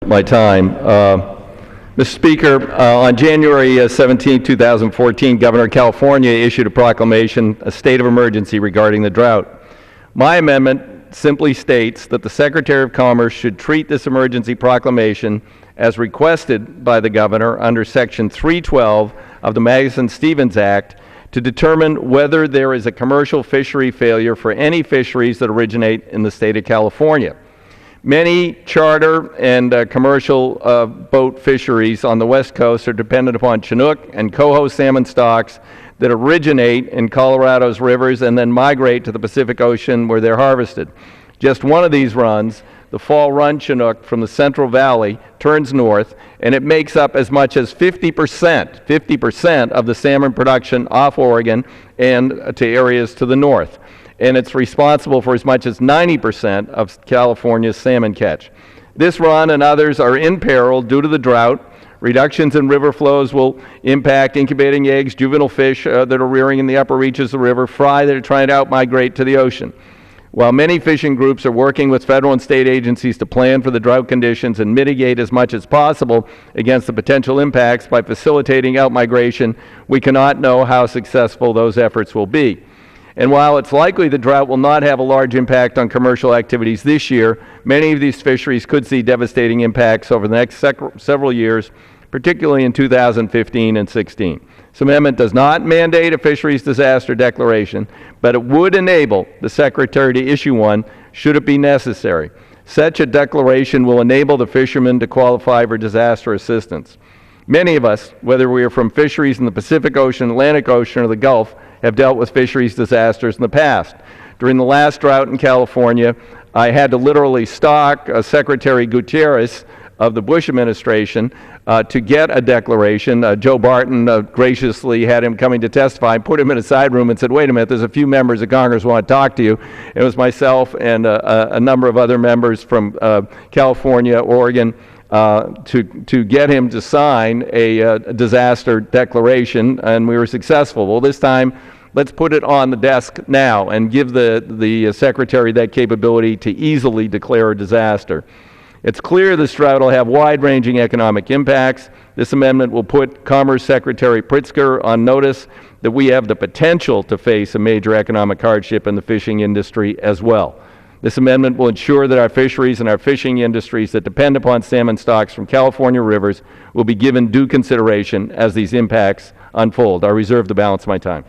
my time. Mr. Speaker, on January 17, 2014, Governor of California issued a proclamation, a state of emergency regarding the drought. My amendment simply states that the Secretary of Commerce should treat this emergency proclamation as requested by the Governor under Section 312 of the Magnuson-Stevens Act to determine whether there is a commercial fishery failure for any fisheries that originate in the state of California. Many charter and commercial boat fisheries on the West Coast are dependent upon Chinook and coho salmon stocks that originate in Colorado's rivers and then migrate to the Pacific Ocean where they're harvested. Just one of these runs, the fall run Chinook from the Central Valley, turns north, and it makes up as much as 50% of the salmon production off Oregon and to areas to the north. And it's responsible for as much as 90% of California's salmon catch. This run and others are in peril due to the drought. Reductions in river flows will impact incubating eggs, juvenile fish that are rearing in the upper reaches of the river, fry that are trying to outmigrate to the ocean. While many fishing groups are working with federal and state agencies to plan for the drought conditions and mitigate as much as possible against the potential impacts by facilitating outmigration, we cannot know how successful those efforts will be. And while it's likely the drought will not have a large impact on commercial activities this year, many of these fisheries could see devastating impacts over the next several years, particularly in 2015 and 16. This amendment does not mandate a fisheries disaster declaration, but it would enable the Secretary to issue one should it be necessary. Such a declaration will enable the fishermen to qualify for disaster assistance. Many of us, whether we are from fisheries in the Pacific Ocean, Atlantic Ocean, or the Gulf, have dealt with fisheries disasters in the past. During the last drought in California, I had to literally stalk Secretary Gutierrez of the Bush administration to get a declaration. Joe Barton graciously had him coming to testify, put him in a side room and said, wait a minute, there's a few members of Congress who want to talk to you. It was myself and a number of other members from California, Oregon, to get him to sign a disaster declaration, and we were successful. Well, this time, let's put it on the desk now and give the Secretary that capability to easily declare a disaster. It's clear this drought will have wide-ranging economic impacts. This amendment will put Commerce Secretary Pritzker on notice that we have the potential to face a major economic hardship in the fishing industry as well. This amendment will ensure that our fisheries and our fishing industries that depend upon salmon stocks from California rivers will be given due consideration as these impacts unfold. I reserve the balance of my time.